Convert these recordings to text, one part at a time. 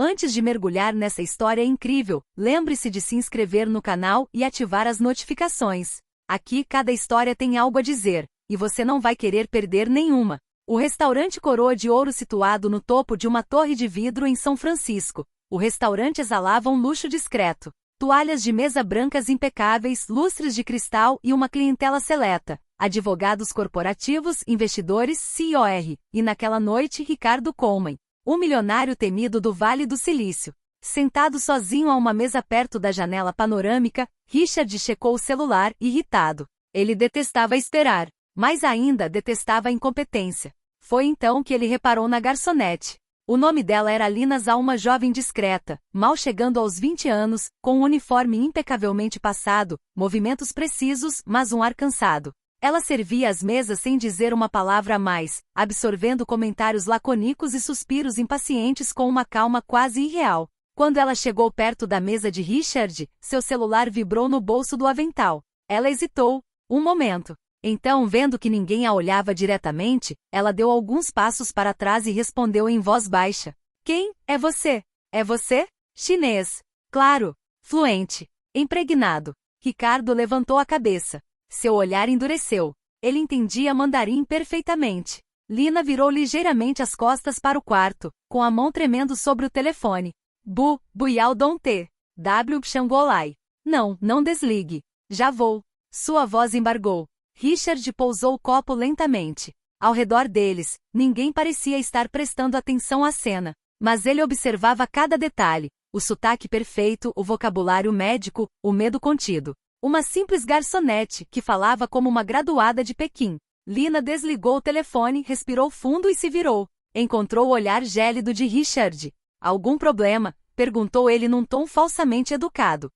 Antes de mergulhar nessa história incrível, lembre-se de se inscrever no canal e ativar as notificações. Aqui cada história tem algo a dizer, e você não vai querer perder nenhuma. O restaurante Coroa de Ouro, situado no topo de uma torre de vidro em São Francisco. O restaurante exalava um luxo discreto. Toalhas de mesa brancas impecáveis, lustres de cristal e uma clientela seleta. Advogados corporativos, investidores, COR. E naquela noite, Ricardo Coleman, o milionário temido do Vale do Silício. Sentado sozinho a uma mesa perto da janela panorâmica, Richard checou o celular, irritado. Ele detestava esperar, mas ainda detestava a incompetência. Foi então que ele reparou na garçonete. O nome dela era Lina Zhao, uma jovem discreta, mal chegando aos 20 anos, com um uniforme impecavelmente passado, movimentos precisos, mas um ar cansado. Ela servia as mesas sem dizer uma palavra a mais, absorvendo comentários lacônicos e suspiros impacientes com uma calma quase irreal. Quando ela chegou perto da mesa de Richard, seu celular vibrou no bolso do avental. Ela hesitou, um momento. Então, vendo que ninguém a olhava diretamente, ela deu alguns passos para trás e respondeu em voz baixa. Quem? É você? É você? Chinês. Claro. Fluente. Impregnado. Ricardo levantou a cabeça. Seu olhar endureceu. Ele entendia mandarim perfeitamente. Lina virou ligeiramente as costas para o quarto, com a mão tremendo sobre o telefone. Buyao Dongte. W. Xangolai. Não desligue. Já vou. Sua voz embargou. Richard pousou o copo lentamente. Ao redor deles, ninguém parecia estar prestando atenção à cena. Mas ele observava cada detalhe. O sotaque perfeito, o vocabulário médico, o medo contido. Uma simples garçonete, que falava como uma graduada de Pequim. Lina desligou o telefone, respirou fundo e se virou. Encontrou o olhar gélido de Richard. Algum problema? Perguntou ele num tom falsamente educado.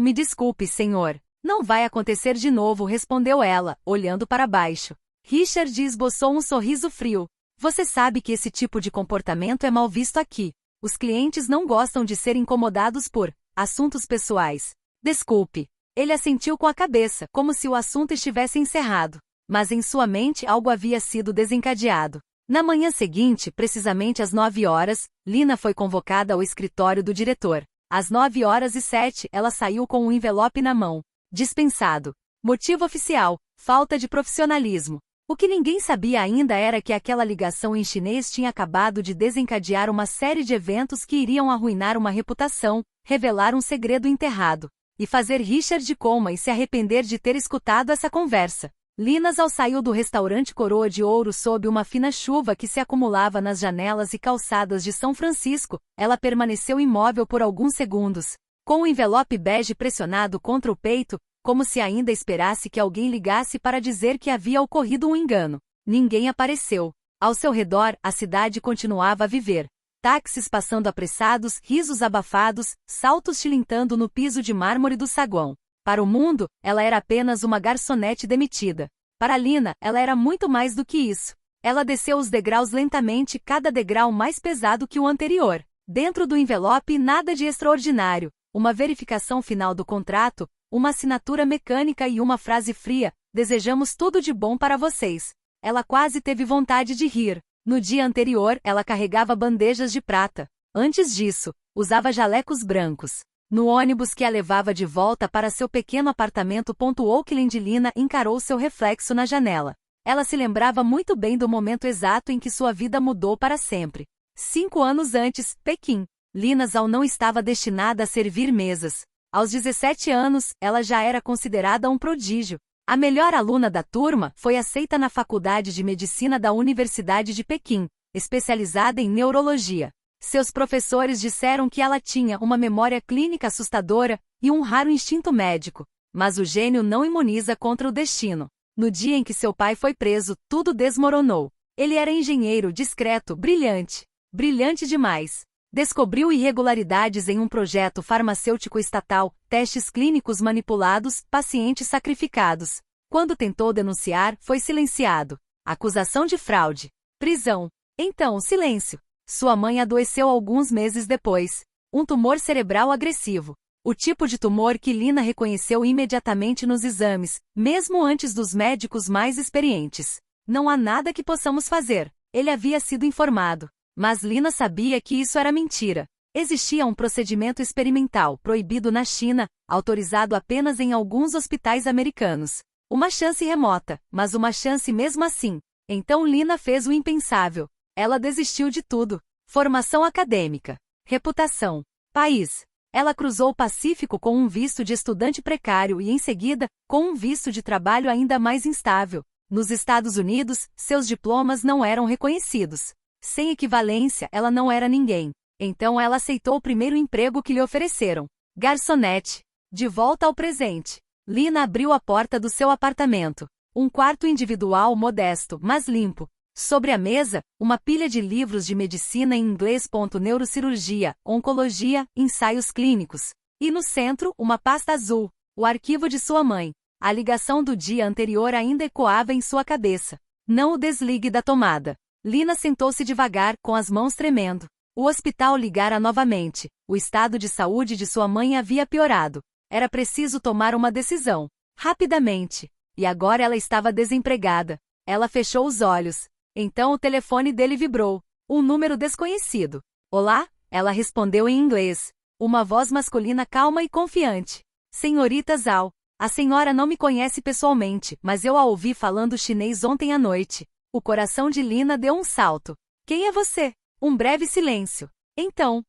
Me desculpe, senhor. Não vai acontecer de novo, respondeu ela, olhando para baixo. Richard esboçou um sorriso frio. Você sabe que esse tipo de comportamento é mal visto aqui. Os clientes não gostam de ser incomodados por assuntos pessoais. Desculpe. Ele assentiu com a cabeça, como se o assunto estivesse encerrado. Mas em sua mente algo havia sido desencadeado. Na manhã seguinte, precisamente às 9 horas, Lina foi convocada ao escritório do diretor. Às 9h07, ela saiu com um envelope na mão. Dispensado. Motivo oficial: falta de profissionalismo. O que ninguém sabia ainda era que aquela ligação em chinês tinha acabado de desencadear uma série de eventos que iriam arruinar uma reputação, revelar um segredo enterrado, e fazer Richard Coleman se arrepender de ter escutado essa conversa. Lina Zhao saiu do restaurante Coroa de Ouro sob uma fina chuva que se acumulava nas janelas e calçadas de São Francisco. Ela permaneceu imóvel por alguns segundos, com o envelope bege pressionado contra o peito, como se ainda esperasse que alguém ligasse para dizer que havia ocorrido um engano. Ninguém apareceu. Ao seu redor, a cidade continuava a viver. Táxis passando apressados, risos abafados, saltos tilintando no piso de mármore do saguão. Para o mundo, ela era apenas uma garçonete demitida. Para Lina, ela era muito mais do que isso. Ela desceu os degraus lentamente, cada degrau mais pesado que o anterior. Dentro do envelope, nada de extraordinário. Uma verificação final do contrato, uma assinatura mecânica e uma frase fria: desejamos tudo de bom para vocês. Ela quase teve vontade de rir. No dia anterior, ela carregava bandejas de prata. Antes disso, usava jalecos brancos. No ônibus que a levava de volta para seu pequeno apartamento, Oakland, Lina encarou seu reflexo na janela. Ela se lembrava muito bem do momento exato em que sua vida mudou para sempre. 5 anos antes, Pequim. Lina Zhao não estava destinada a servir mesas. Aos 17 anos, ela já era considerada um prodígio. A melhor aluna da turma foi aceita na Faculdade de Medicina da Universidade de Pequim, especializada em neurologia. Seus professores disseram que ela tinha uma memória clínica assustadora e um raro instinto médico. Mas o gênio não imuniza contra o destino. No dia em que seu pai foi preso, tudo desmoronou. Ele era engenheiro, discreto, brilhante. Brilhante demais. Descobriu irregularidades em um projeto farmacêutico estatal, testes clínicos manipulados, pacientes sacrificados. Quando tentou denunciar, foi silenciado. Acusação de fraude. Prisão. Então, silêncio. Sua mãe adoeceu alguns meses depois. Um tumor cerebral agressivo. O tipo de tumor que Lina reconheceu imediatamente nos exames, mesmo antes dos médicos mais experientes. Não há nada que possamos fazer. Ele havia sido informado. Mas Lina sabia que isso era mentira. Existia um procedimento experimental proibido na China, autorizado apenas em alguns hospitais americanos. Uma chance remota, mas uma chance mesmo assim. Então Lina fez o impensável. Ela desistiu de tudo. Formação acadêmica. Reputação. País. Ela cruzou o Pacífico com um visto de estudante precário e, em seguida, com um visto de trabalho ainda mais instável. Nos Estados Unidos, seus diplomas não eram reconhecidos. Sem equivalência, ela não era ninguém. Então ela aceitou o primeiro emprego que lhe ofereceram. Garçonete. De volta ao presente. Lina abriu a porta do seu apartamento. Um quarto individual modesto, mas limpo. Sobre a mesa, uma pilha de livros de medicina em inglês. Neurocirurgia, oncologia, ensaios clínicos. E no centro, uma pasta azul, o arquivo de sua mãe. A ligação do dia anterior ainda ecoava em sua cabeça. Não o desligue da tomada. Lina sentou-se devagar, com as mãos tremendo. O hospital ligara novamente. O estado de saúde de sua mãe havia piorado. Era preciso tomar uma decisão. Rapidamente. E agora ela estava desempregada. Ela fechou os olhos. Então o telefone dele vibrou. Um número desconhecido. Olá? Ela respondeu em inglês. Uma voz masculina calma e confiante. Senhorita Zhao. A senhora não me conhece pessoalmente, mas eu a ouvi falando chinês ontem à noite. O coração de Lina deu um salto. Quem é você? Um breve silêncio. Então.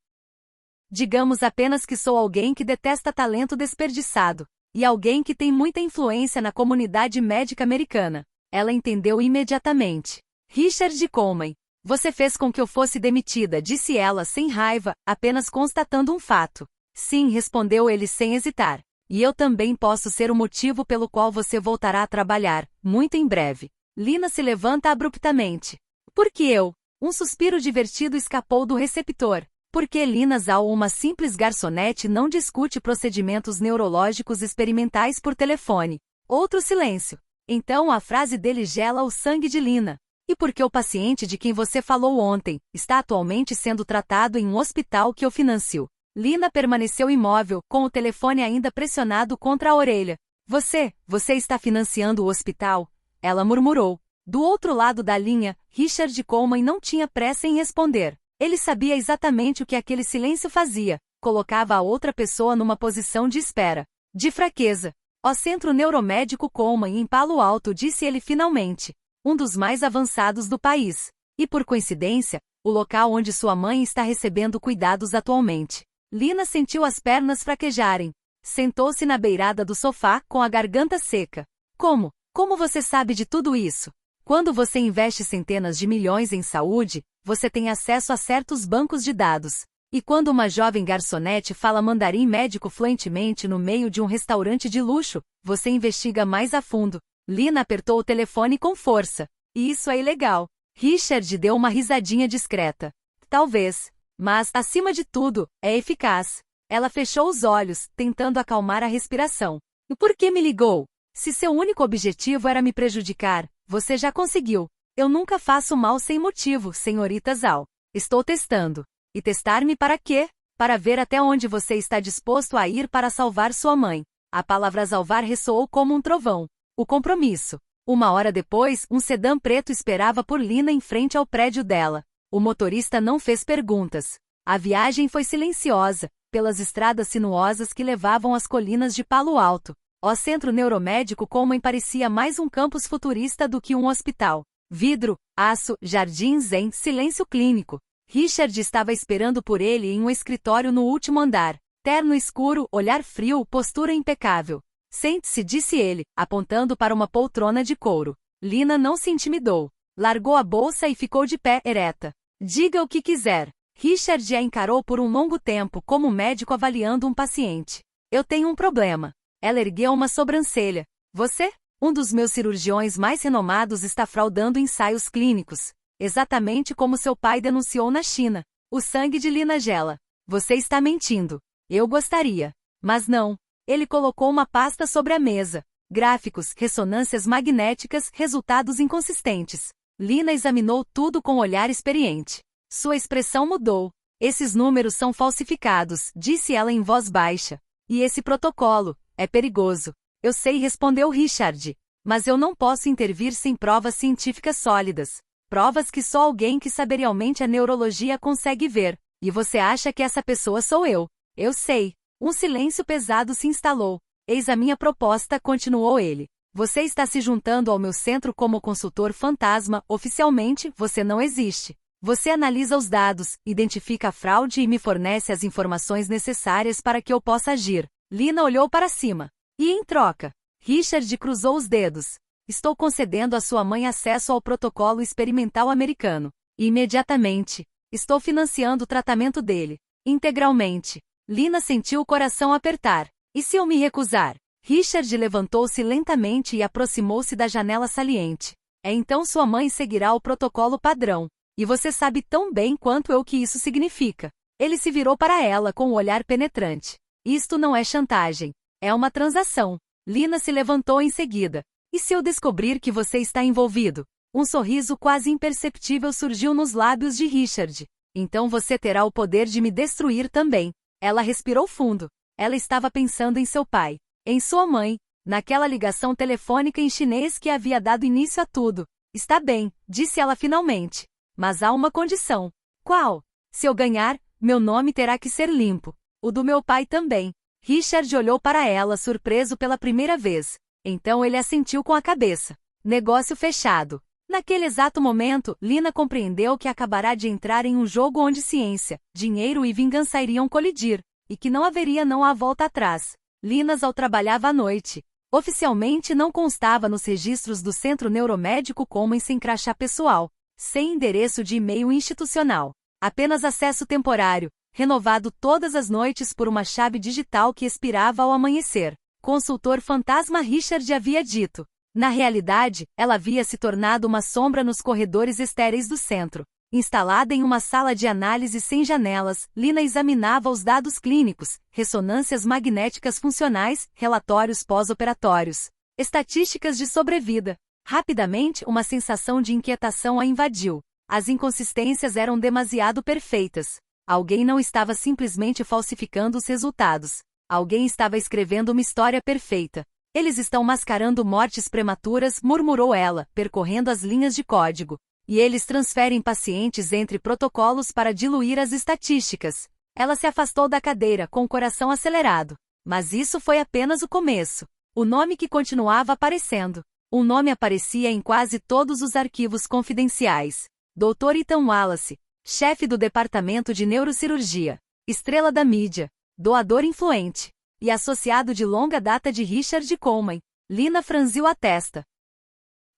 Digamos apenas que sou alguém que detesta talento desperdiçado. E alguém que tem muita influência na comunidade médica americana. Ela entendeu imediatamente. Richard Coleman. Você fez com que eu fosse demitida, disse ela sem raiva, apenas constatando um fato. Sim, respondeu ele sem hesitar. E eu também posso ser o motivo pelo qual você voltará a trabalhar, muito em breve. Lina se levanta abruptamente. Por que eu? Um suspiro divertido escapou do receptor. Porque Lina Zhao, uma simples garçonete, não discute procedimentos neurológicos experimentais por telefone. Outro silêncio. Então a frase dele gela o sangue de Lina. E porque o paciente de quem você falou ontem está atualmente sendo tratado em um hospital que eu financio. Lina permaneceu imóvel, com o telefone ainda pressionado contra a orelha. Você está financiando o hospital? Ela murmurou. Do outro lado da linha, Richard Coleman não tinha pressa em responder. Ele sabia exatamente o que aquele silêncio fazia. Colocava a outra pessoa numa posição de espera. De fraqueza. Ó Centro Neuromédico Coleman em Palo Alto, disse ele finalmente. Um dos mais avançados do país. E por coincidência, o local onde sua mãe está recebendo cuidados atualmente. Lina sentiu as pernas fraquejarem. Sentou-se na beirada do sofá, com a garganta seca. Como? Como você sabe de tudo isso? Quando você investe centenas de milhões em saúde, você tem acesso a certos bancos de dados. E quando uma jovem garçonete fala mandarim médico fluentemente no meio de um restaurante de luxo, você investiga mais a fundo. Lina apertou o telefone com força. E isso é ilegal. Richard deu uma risadinha discreta. Talvez. Mas, acima de tudo, é eficaz. Ela fechou os olhos, tentando acalmar a respiração. Por que me ligou? Se seu único objetivo era me prejudicar, você já conseguiu. Eu nunca faço mal sem motivo, senhorita Zhao. Estou testando. E testar-me para quê? Para ver até onde você está disposto a ir para salvar sua mãe. A palavra salvar ressoou como um trovão. O compromisso. Uma hora depois, um sedã preto esperava por Lina em frente ao prédio dela. O motorista não fez perguntas. A viagem foi silenciosa, pelas estradas sinuosas que levavam às colinas de Palo Alto. O Centro Neuromédico Coleman parecia mais um campus futurista do que um hospital. Vidro, aço, jardins em silêncio clínico. Richard estava esperando por ele em um escritório no último andar. Terno escuro, olhar frio, postura impecável. Sente-se, disse ele, apontando para uma poltrona de couro. Lina não se intimidou. Largou a bolsa e ficou de pé, ereta. Diga o que quiser. Richard a encarou por um longo tempo como médico avaliando um paciente. Eu tenho um problema. Ela ergueu uma sobrancelha. Você? Um dos meus cirurgiões mais renomados está fraudando ensaios clínicos. Exatamente como seu pai denunciou na China. O sangue de Lina gela. Você está mentindo. Eu gostaria. Mas não. Ele colocou uma pasta sobre a mesa. Gráficos, ressonâncias magnéticas, resultados inconsistentes. Lina examinou tudo com um olhar experiente. Sua expressão mudou. Esses números são falsificados, disse ela em voz baixa. E esse protocolo é perigoso. Eu sei, respondeu Richard. Mas eu não posso intervir sem provas científicas sólidas. Provas que só alguém que sabe realmente a neurologia consegue ver. E você acha que essa pessoa sou eu? Eu sei. Um silêncio pesado se instalou. Eis a minha proposta, continuou ele. Você está se juntando ao meu centro como consultor fantasma, oficialmente, você não existe. Você analisa os dados, identifica a fraude e me fornece as informações necessárias para que eu possa agir. Lina olhou para cima. E em troca? Richard cruzou os dedos. Estou concedendo à sua mãe acesso ao protocolo experimental americano. Imediatamente. Estou financiando o tratamento dele. Integralmente. Lina sentiu o coração apertar. E se eu me recusar? Richard levantou-se lentamente e aproximou-se da janela saliente. Então sua mãe seguirá o protocolo padrão. E você sabe tão bem quanto eu que isso significa. Ele se virou para ela com um olhar penetrante. Isto não é chantagem. É uma transação. Lina se levantou em seguida. E se eu descobrir que você está envolvido? Um sorriso quase imperceptível surgiu nos lábios de Richard. Então você terá o poder de me destruir também. Ela respirou fundo. Ela estava pensando em seu pai, em sua mãe, naquela ligação telefônica em chinês que havia dado início a tudo. Está bem, disse ela finalmente. Mas há uma condição. Qual? Se eu ganhar, meu nome terá que ser limpo. O do meu pai também. Richard olhou para ela surpreso pela primeira vez. Então ele assentiu com a cabeça. Negócio fechado. Naquele exato momento, Lina compreendeu que acabará de entrar em um jogo onde ciência, dinheiro e vingança iriam colidir, e que não haveria não há volta atrás. Linasal trabalhava à noite. Oficialmente não constava nos registros do Centro Neuromédico como em sem crachá pessoal, sem endereço de e-mail institucional. Apenas acesso temporário, renovado todas as noites por uma chave digital que expirava ao amanhecer. Consultor fantasma Richard havia dito. Na realidade, ela havia se tornado uma sombra nos corredores estéreis do centro. Instalada em uma sala de análise sem janelas, Lina examinava os dados clínicos, ressonâncias magnéticas funcionais, relatórios pós-operatórios, estatísticas de sobrevida. Rapidamente, uma sensação de inquietação a invadiu. As inconsistências eram demasiado perfeitas. Alguém não estava simplesmente falsificando os resultados. Alguém estava escrevendo uma história perfeita. Eles estão mascarando mortes prematuras, murmurou ela, percorrendo as linhas de código. E eles transferem pacientes entre protocolos para diluir as estatísticas. Ela se afastou da cadeira com o coração acelerado. Mas isso foi apenas o começo. O nome que continuava aparecendo. Um nome aparecia em quase todos os arquivos confidenciais. Dr. Ethan Wallace, chefe do departamento de neurocirurgia, estrela da mídia, doador influente. E associado de longa data de Richard Coleman. Lina franziu a testa.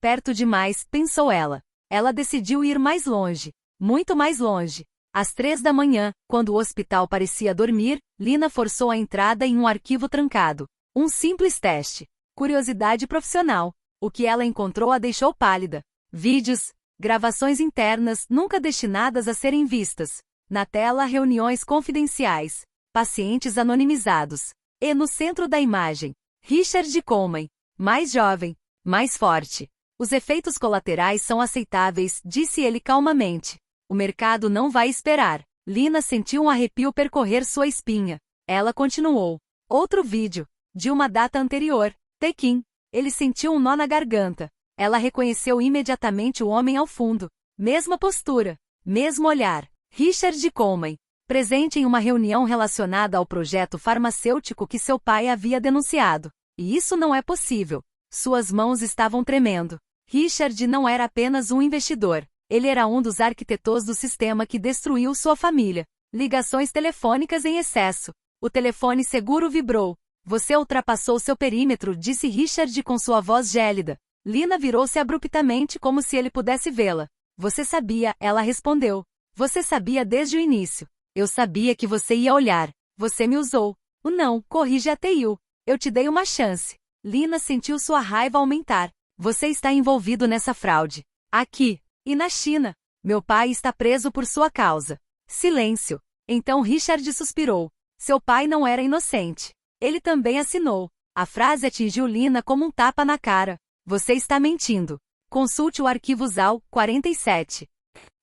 Perto demais, pensou ela. Ela decidiu ir mais longe. Muito mais longe. Às 3 da manhã, quando o hospital parecia dormir, Lina forçou a entrada em um arquivo trancado. Um simples teste. Curiosidade profissional. O que ela encontrou a deixou pálida. Vídeos, gravações internas, nunca destinadas a serem vistas. Na tela, reuniões confidenciais. Pacientes anonimizados. E no centro da imagem, Richard Coleman, mais jovem, mais forte. Os efeitos colaterais são aceitáveis, disse ele calmamente. O mercado não vai esperar. Lina sentiu um arrepio percorrer sua espinha. Ela continuou. Outro vídeo, de uma data anterior. Pequim. Ele sentiu um nó na garganta. Ela reconheceu imediatamente o homem ao fundo. Mesma postura, mesmo olhar. Richard Coleman. Presente em uma reunião relacionada ao projeto farmacêutico que seu pai havia denunciado. E isso não é possível. Suas mãos estavam tremendo. Richard não era apenas um investidor. Ele era um dos arquitetos do sistema que destruiu sua família. Ligações telefônicas em excesso. O telefone seguro vibrou. Você ultrapassou seu perímetro, disse Richard com sua voz gélida. Lina virou-se abruptamente como se ele pudesse vê-la. Você sabia, ela respondeu. Você sabia desde o início. Eu sabia que você ia olhar. Você me usou. O não, corrige a TU. Eu te dei uma chance. Lina sentiu sua raiva aumentar. Você está envolvido nessa fraude. Aqui. E na China. Meu pai está preso por sua causa. Silêncio. Então Richard suspirou. Seu pai não era inocente. Ele também assinou. A frase atingiu Lina como um tapa na cara. Você está mentindo. Consulte o arquivo ZAL 47.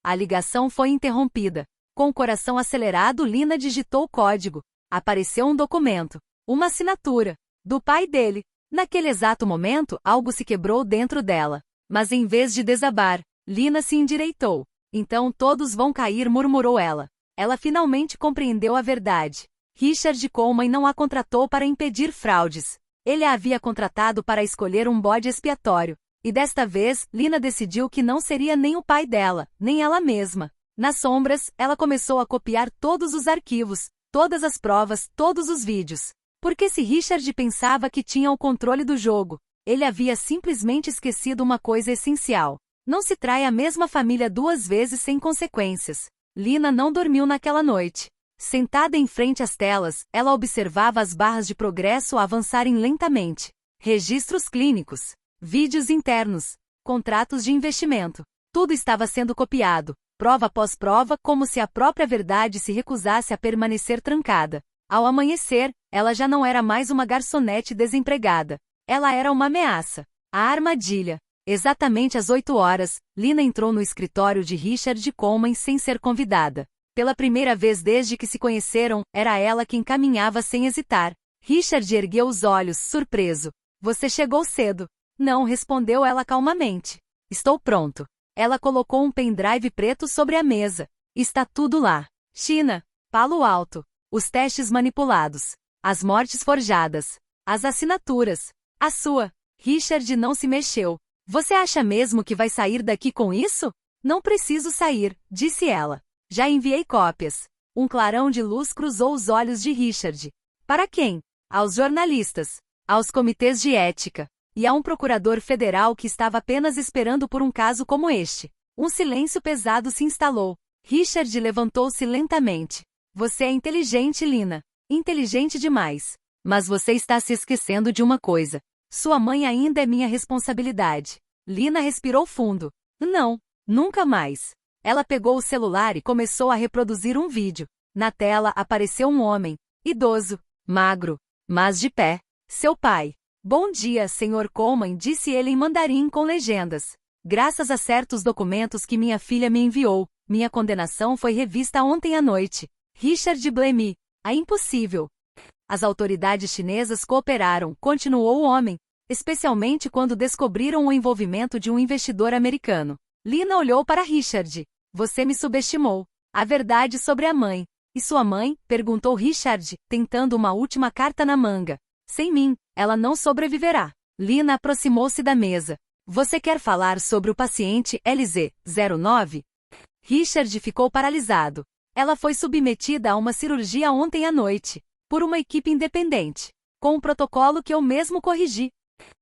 A ligação foi interrompida. Com o coração acelerado, Lina digitou o código. Apareceu um documento. Uma assinatura. Do pai dele. Naquele exato momento, algo se quebrou dentro dela. Mas em vez de desabar, Lina se endireitou. Então todos vão cair, murmurou ela. Ela finalmente compreendeu a verdade. Richard Coleman não a contratou para impedir fraudes. Ele a havia contratado para escolher um bode expiatório. E desta vez, Lina decidiu que não seria nem o pai dela, nem ela mesma. Nas sombras, ela começou a copiar todos os arquivos, todas as provas, todos os vídeos. Porque se Richard pensava que tinha o controle do jogo, ele havia simplesmente esquecido uma coisa essencial. Não se trai a mesma família 2 vezes sem consequências. Lina não dormiu naquela noite. Sentada em frente às telas, ela observava as barras de progresso avançarem lentamente. Registros clínicos, vídeos internos, contratos de investimento. Tudo estava sendo copiado, prova após prova, como se a própria verdade se recusasse a permanecer trancada. Ao amanhecer, ela já não era mais uma garçonete desempregada. Ela era uma ameaça. A armadilha. Exatamente às 8 horas, Lina entrou no escritório de Richard Coleman sem ser convidada. Pela primeira vez desde que se conheceram, era ela quem caminhava sem hesitar. Richard ergueu os olhos, surpreso. Você chegou cedo. Não, respondeu ela calmamente. Estou pronto. Ela colocou um pendrive preto sobre a mesa. Está tudo lá. China, Palo Alto, os testes manipulados, as mortes forjadas, as assinaturas. A sua. Richard não se mexeu. Você acha mesmo que vai sair daqui com isso? Não preciso sair, disse ela. Já enviei cópias. Um clarão de luz cruzou os olhos de Richard. Para quem? Aos jornalistas, aos comitês de ética, e a um procurador federal que estava apenas esperando por um caso como este. Um silêncio pesado se instalou. Richard levantou-se lentamente. Você é inteligente, Lina. Inteligente demais. Mas você está se esquecendo de uma coisa. Sua mãe ainda é minha responsabilidade. Lina respirou fundo. Não, nunca mais. Ela pegou o celular e começou a reproduzir um vídeo. Na tela apareceu um homem, idoso, magro, mas de pé. Seu pai. Bom dia, Sr. Coleman, disse ele em mandarim com legendas. Graças a certos documentos que minha filha me enviou, minha condenação foi revista ontem à noite. Richard Blemmy. É impossível. As autoridades chinesas cooperaram, continuou o homem, especialmente quando descobriram o envolvimento de um investidor americano. Lina olhou para Richard. Você me subestimou. A verdade sobre a mãe. E sua mãe? Perguntou Richard, tentando uma última carta na manga. Sem mim, ela não sobreviverá. Lina aproximou-se da mesa. Você quer falar sobre o paciente LZ-09? Richard ficou paralisado. Ela foi submetida a uma cirurgia ontem à noite, por uma equipe independente, com um protocolo que eu mesmo corrigi.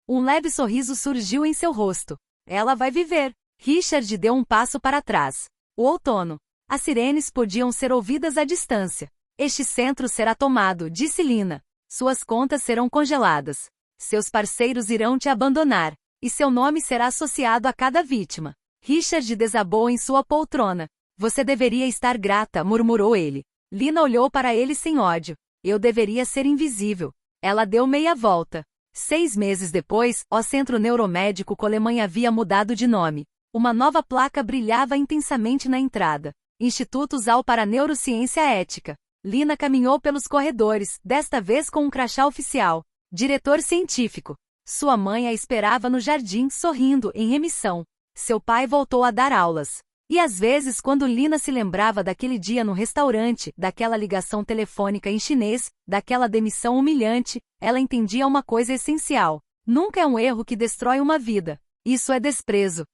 Um leve sorriso surgiu em seu rosto. Ela vai viver. Richard deu um passo para trás. O outono. As sirenes podiam ser ouvidas à distância. Este centro será tomado, disse Lina. Suas contas serão congeladas. Seus parceiros irão te abandonar. E seu nome será associado a cada vítima. Richard desabou em sua poltrona. Você deveria estar grata, murmurou ele. Lina olhou para ele sem ódio. Eu deveria ser invisível. Ela deu meia volta. 6 meses depois, o Centro Neuromédico Coleman havia mudado de nome. Uma nova placa brilhava intensamente na entrada. Instituto Zal para Neurociência Ética. Lina caminhou pelos corredores, desta vez com um crachá oficial. Diretor científico. Sua mãe a esperava no jardim, sorrindo, em remissão. Seu pai voltou a dar aulas. E às vezes, quando Lina se lembrava daquele dia no restaurante, daquela ligação telefônica em chinês, daquela demissão humilhante, ela entendia uma coisa essencial. Nunca é um erro que destrói uma vida. Isso é desprezo.